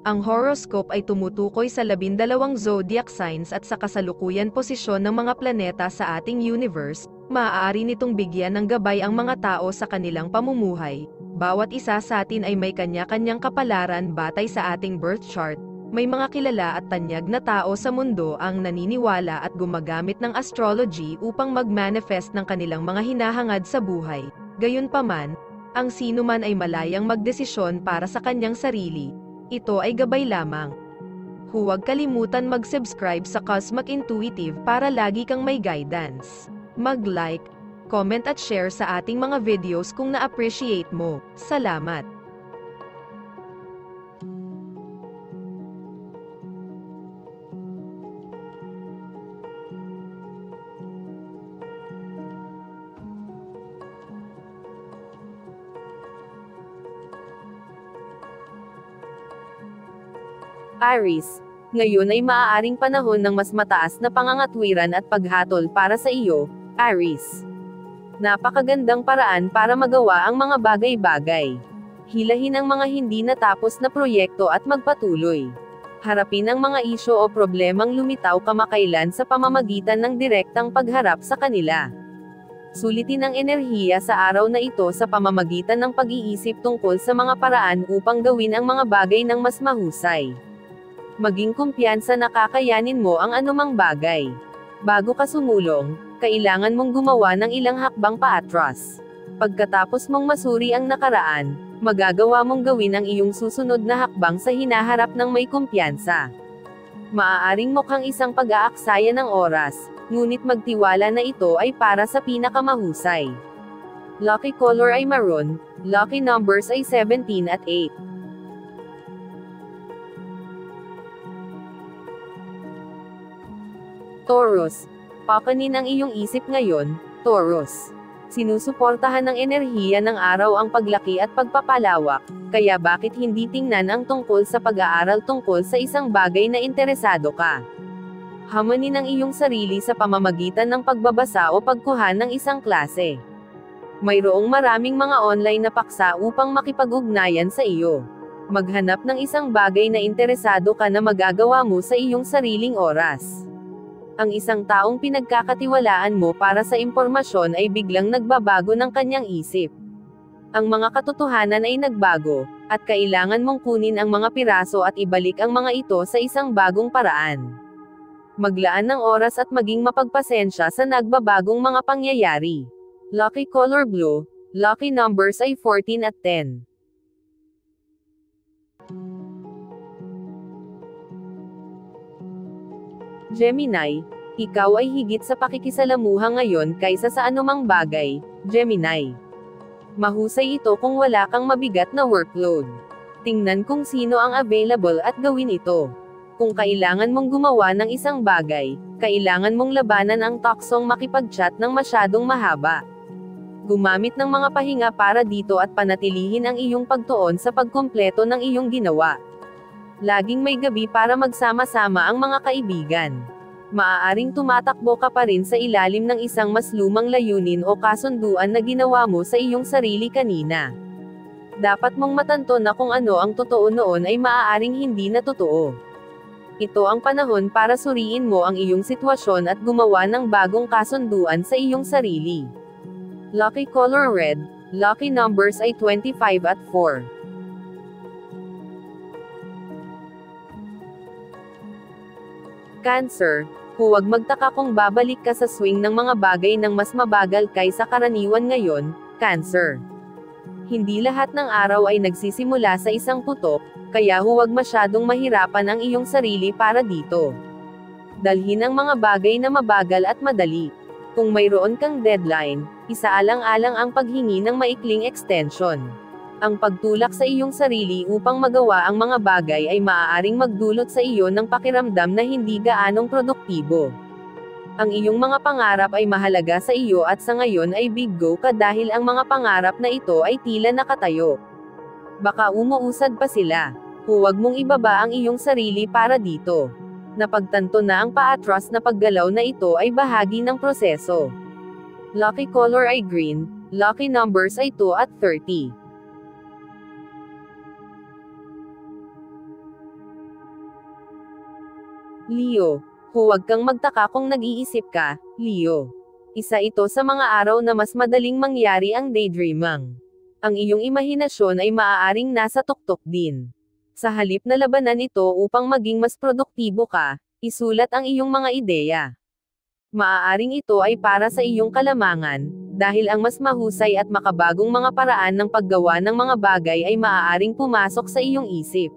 Ang horoscope ay tumutukoy sa 12 zodiac signs at sa kasalukuyan posisyon ng mga planeta sa ating universe. Maaari nitong bigyan ng gabay ang mga tao sa kanilang pamumuhay. Bawat isa sa atin ay may kanya-kanyang kapalaran batay sa ating birth chart. May mga kilala at tanyag na tao sa mundo ang naniniwala at gumagamit ng astrology upang mag-manifest ng kanilang mga hinahangad sa buhay. Gayunpaman, ang sino man ay malayang magdesisyon para sa kanyang sarili. Ito ay gabay lamang. Huwag kalimutan mag-subscribe sa Cosmic Intuitive para lagi kang may guidance. Mag-like, comment at share sa ating mga videos kung na-appreciate mo. Salamat! Aries, ngayon ay maaaring panahon ng mas mataas na pangangatwiran at paghatol para sa iyo, Aries. Napakagandang paraan para magawa ang mga bagay-bagay. Hilahin ang mga hindi natapos na proyekto at magpatuloy. Harapin ang mga isyu o problemang lumitaw kamakailan sa pamamagitan ng direktang pagharap sa kanila. Sulitin ang enerhiya sa araw na ito sa pamamagitan ng pag-iisip tungkol sa mga paraan upang gawin ang mga bagay ng mas mahusay. Maging kumpiyansa na kakayanin mo ang anumang bagay. Bago ka sumulong, kailangan mong gumawa ng ilang hakbang paatras. Pagkatapos mong masuri ang nakaraan, magagawa mong gawin ang iyong susunod na hakbang sa hinaharap ng may kumpiyansa. Maaaring mukhang isang pag-aaksaya ng oras, ngunit magtiwala na ito ay para sa pinakamahusay. Lucky color ay maroon, lucky numbers ay 17 at 8. Taurus. Pakanin ang iyong isip ngayon, Taurus. Sinusuportahan ng enerhiya ng araw ang paglaki at pagpapalawak, kaya bakit hindi tingnan ang tungkol sa pag-aaral tungkol sa isang bagay na interesado ka? Hamanin ang iyong sarili sa pamamagitan ng pagbabasa o pagkuha ng isang klase. Mayroong maraming mga online na paksa upang makipag-ugnayan sa iyo. Maghanap ng isang bagay na interesado ka na magagawa mo sa iyong sariling oras. Ang isang taong pinagkakatiwalaan mo para sa impormasyon ay biglang nagbabago ng kanyang isip. Ang mga katotohanan ay nagbago, at kailangan mong kunin ang mga piraso at ibalik ang mga ito sa isang bagong paraan. Maglaan ng oras at maging mapagpasensya sa nagbabagong mga pangyayari. Lucky color blue, lucky numbers ay 14 at 10. Gemini, ikaw ay higit sa pakikisalamuha ngayon kaysa sa anumang bagay, Gemini. Mahusay ito kung wala kang mabigat na workload. Tingnan kung sino ang available at gawin ito. Kung kailangan mong gumawa ng isang bagay, kailangan mong labanan ang toksong makipag-chat ng masyadong mahaba. Gumamit ng mga pahinga para dito at panatilihin ang iyong pagtuon sa pagkumpleto ng iyong ginawa. Laging may gabi para magsama-sama ang mga kaibigan. Maaaring tumatakbo ka pa rin sa ilalim ng isang mas lumang layunin o kasunduan na ginawa mo sa iyong sarili kanina. Dapat mong matanto na kung ano ang totoo noon ay maaaring hindi na totoo. Ito ang panahon para suriin mo ang iyong sitwasyon at gumawa ng bagong kasunduan sa iyong sarili. Lucky color red, lucky numbers ay 25 at 4. Cancer, huwag magtaka kung babalik ka sa swing ng mga bagay ng mas mabagal kaysa karaniwan ngayon, Cancer. Hindi lahat ng araw ay nagsisimula sa isang putok, kaya huwag masyadong mahirapan ang iyong sarili para dito. Dalhin ang mga bagay na mabagal at madali. Kung mayroon kang deadline, isaalang-alang ang paghingi ng maikling extension. Ang pagtulak sa iyong sarili upang magawa ang mga bagay ay maaaring magdulot sa iyo ng pakiramdam na hindi gaanong produktibo. Ang iyong mga pangarap ay mahalaga sa iyo at sa ngayon ay big go ka dahil ang mga pangarap na ito ay tila nakatayo. Baka umuusad pa sila. Huwag mong ibaba ang iyong sarili para dito. Napagtanto na ang paatras na paggalaw na ito ay bahagi ng proseso. Lucky color ay green, lucky numbers ay 2 at 30. Leo, huwag kang magtaka kung nag-iisip ka, Leo. Isa ito sa mga araw na mas madaling mangyari ang daydreaming. Ang iyong imahinasyon ay maaaring nasa tuktok din. Sa halip na labanan ito upang maging mas produktibo ka, isulat ang iyong mga ideya. Maaaring ito ay para sa iyong kalamangan, dahil ang mas mahusay at makabagong mga paraan ng paggawa ng mga bagay ay maaaring pumasok sa iyong isip.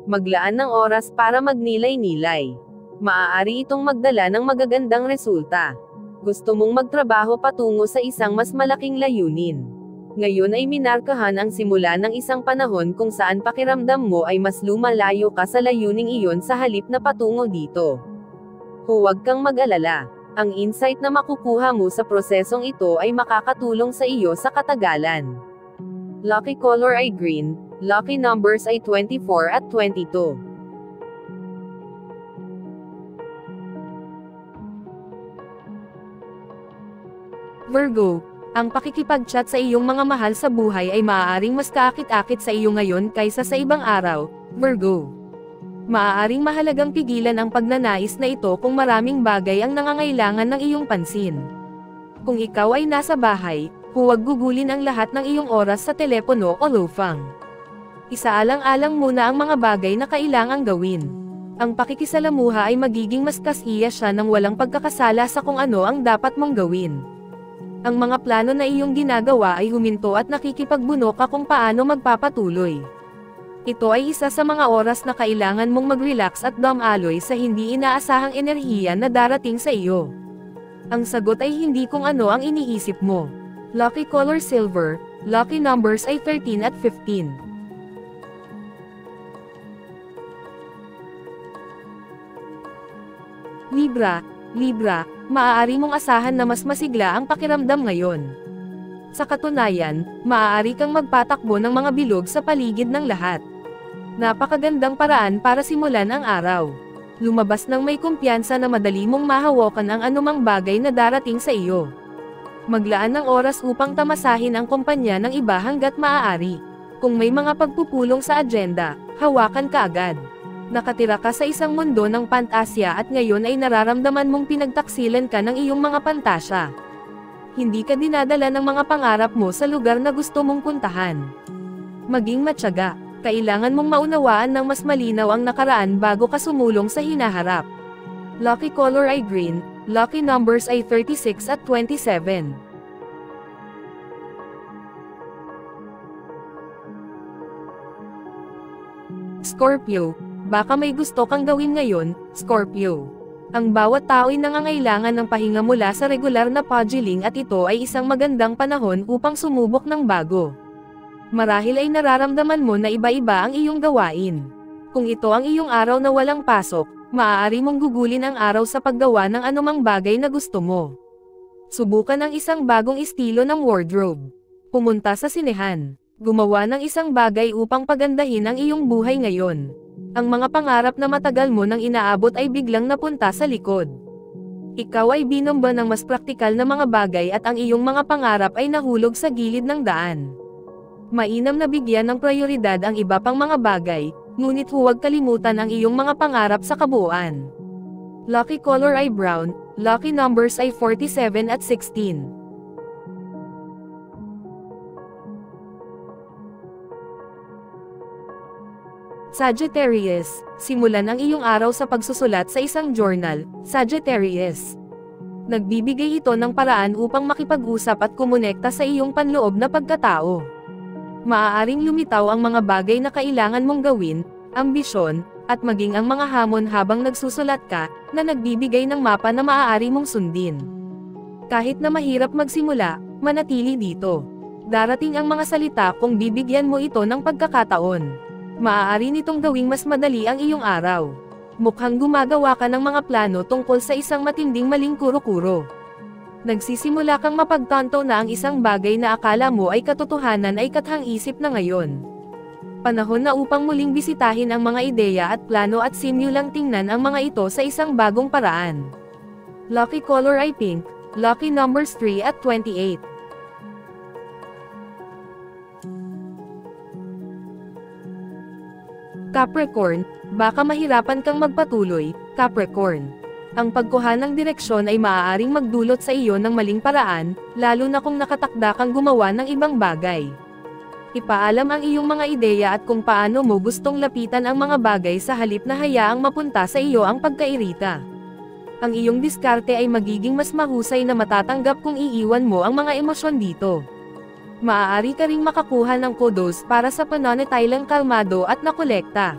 Maglaan ng oras para magnilay-nilay. Maaari itong magdala ng magagandang resulta. Gusto mong magtrabaho patungo sa isang mas malaking layunin. Ngayon ay minarkahan ang simula ng isang panahon kung saan pakiramdam mo ay mas lumalayo ka sa layuning iyon sa halip na patungo dito. Huwag kang mag-alala. Ang insight na makukuha mo sa prosesong ito ay makakatulong sa iyo sa katagalan. Lucky color ay green, lucky numbers ay 24 at 22. Virgo, ang pakikipag-chat sa iyong mga mahal sa buhay ay maaaring mas kaakit-akit sa iyo ngayon kaysa sa ibang araw, Virgo. Maaaring mahalagang pigilan ang pagnanais na ito kung maraming bagay ang nangangailangan ng iyong pansin. Kung ikaw ay nasa bahay, huwag gugulin ang lahat ng iyong oras sa telepono o lufang. Isaalang-alang muna ang mga bagay na kailangang gawin. Ang pakikisalamuha ay magiging mas kasiya siya nang walang pagkakasala sa kung ano ang dapat mong gawin. Ang mga plano na iyong ginagawa ay huminto at nakikipagbuno ka kung paano magpapatuloy. Ito ay isa sa mga oras na kailangan mong mag-relax at dumaloy sa hindi inaasahang enerhiya na darating sa iyo. Ang sagot ay hindi kung ano ang iniisip mo. Lucky color silver, lucky numbers ay 13 at 15. Libra, maaari mong asahan na mas masigla ang pakiramdam ngayon. Sa katunayan, maaari kang magpatakbo ng mga bilog sa paligid ng lahat. Napakagandang paraan para simulan ang araw. Lumabas ng may kumpiyansa na madali mong mahawakan ang anumang bagay na darating sa iyo. Maglaan ng oras upang tamasahin ang kumpanya ng iba hanggat maaari. Kung may mga pagpupulong sa agenda, hawakan ka agad. Nakatira ka sa isang mundo ng pantasya at ngayon ay nararamdaman mong pinagtaksilan ka ng iyong mga pantasya. Hindi ka dinadala ng mga pangarap mo sa lugar na gusto mong puntahan. Maging matyaga. Kailangan mong maunawaan ng mas malinaw ang nakaraan bago ka sumulong sa hinaharap. Lucky color ay green, lucky numbers ay 36 at 27. Scorpio, baka may gusto kang gawin ngayon, Scorpio. Ang bawat tao ay nangangailangan ng pahinga mula sa regular na pugiling at ito ay isang magandang panahon upang sumubok ng bago. Marahil ay nararamdaman mo na iba-iba ang iyong gawain. Kung ito ang iyong araw na walang pasok, maaari mong gugulin ang araw sa paggawa ng anumang bagay na gusto mo. Subukan ang isang bagong estilo ng wardrobe. Pumunta sa sinehan. Gumawa ng isang bagay upang pagandahin ang iyong buhay ngayon. Ang mga pangarap na matagal mo nang inaabot ay biglang napunta sa likod. Ikaw ay binomba ng mas praktikal na mga bagay at ang iyong mga pangarap ay nahulog sa gilid ng daan. Mainam na bigyan ng prioridad ang iba pang mga bagay, ngunit huwag kalimutan ang iyong mga pangarap sa kabuuan. Lucky color ay brown, lucky numbers ay 47 at 16. Sagittarius, simulan ang iyong araw sa pagsusulat sa isang journal, Sagittarius. Nagbibigay ito ng paraan upang makipag-usap at kumonekta sa iyong panloob na pagkatao. Maaaring lumitaw ang mga bagay na kailangan mong gawin, ambisyon, at maging ang mga hamon habang nagsusulat ka, na nagbibigay ng mapa na maaari mong sundin. Kahit na mahirap magsimula, manatili dito. Darating ang mga salita kung bibigyan mo ito ng pagkakataon. Maaari nitong gawing mas madali ang iyong araw. Mukhang gumagawa ka ng mga plano tungkol sa isang matinding maling kuro-kuro. Nagsisimula kang mapagtanto na ang isang bagay na akala mo ay katotohanan ay kathang-isip na ngayon. Panahon na upang muling bisitahin ang mga ideya at plano at simulang tingnan ang mga ito sa isang bagong paraan. Lucky color ay pink, lucky numbers 3 at 28. Capricorn, baka mahirapan kang magpatuloy, Capricorn. Ang pagkuha ng direksyon ay maaaring magdulot sa iyo ng maling paraan, lalo na kung nakatakda kang gumawa ng ibang bagay. Ipaalam ang iyong mga ideya at kung paano mo gustong lapitan ang mga bagay sa halip na hayaang mapunta sa iyo ang pagkairita. Ang iyong diskarte ay magiging mas mahusay na matatanggap kung iiwan mo ang mga emosyon dito. Maaari ka ring makakuha ng kudos para sa pananatilang kalmado at nakolekta.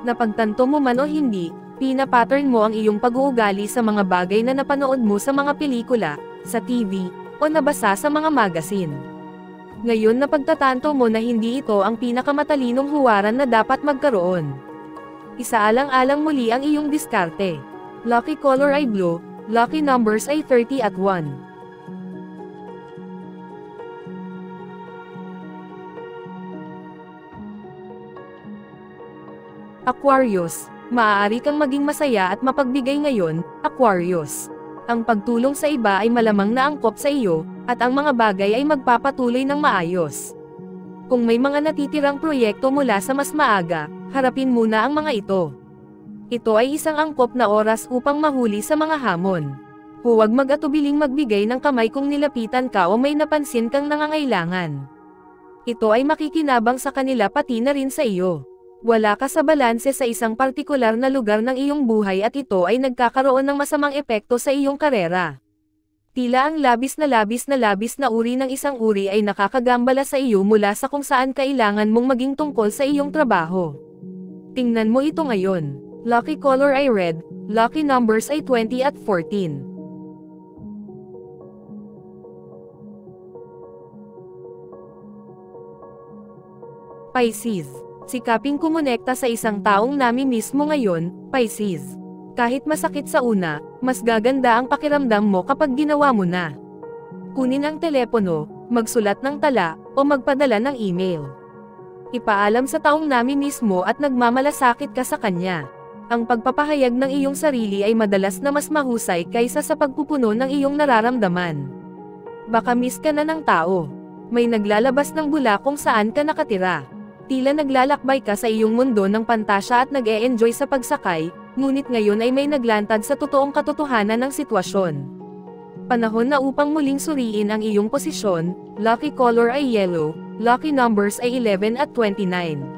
Napagtanto mo man o hindi, pina-pattern mo ang iyong pag-uugali sa mga bagay na napanood mo sa mga pelikula, sa TV, o nabasa sa mga magazine. Ngayon napagtatanto mo na hindi ito ang pinakamatalinong huwaran na dapat magkaroon. Isaalang-alang muli ang iyong diskarte. Lucky color ay blue, lucky numbers ay 30 at 1. Aquarius, maaari kang maging masaya at mapagbigay ngayon, Aquarius. Ang pagtulong sa iba ay malamang na angkop sa iyo, at ang mga bagay ay magpapatuloy ng maayos. Kung may mga natitirang proyekto mula sa mas maaga, harapin muna ang mga ito. Ito ay isang angkop na oras upang mahuli sa mga hamon. Huwag mag-atubiling magbigay ng kamay kung nilapitan ka o may napansin kang nangangailangan. Ito ay makikinabang sa kanila pati na rin sa iyo. Wala ka sa balanse sa isang partikular na lugar ng iyong buhay at ito ay nagkakaroon ng masamang epekto sa iyong karera. Tila ang labis na uri ng isang uri ay nakakagambala sa iyo mula sa kung saan kailangan mong maging tungkol sa iyong trabaho. Tingnan mo ito ngayon. Lucky color ay red, lucky numbers ay 20 at 14. Pisces. Sikaping kumonekta sa isang taong nami mismo ngayon, Pisces. Kahit masakit sa una, mas gaganda ang pakiramdam mo kapag ginawa mo na. Kunin ang telepono, magsulat ng tala, o magpadala ng email. Ipaalam sa taong nami mismo at nagmamalasakit ka sa kanya. Ang pagpapahayag ng iyong sarili ay madalas na mas mahusay kaysa sa pagpupuno ng iyong nararamdaman. Baka miss ka na ng tao. May naglalabas ng bula kung saan ka nakatira. Tila naglalakbay ka sa iyong mundo ng pantasya at nag-e-enjoy sa pagsakay, ngunit ngayon ay may naglantad sa totoong katotohanan ng sitwasyon. Panahon na upang muling suriin ang iyong posisyon, lucky color ay yellow, lucky numbers ay 11 at 29.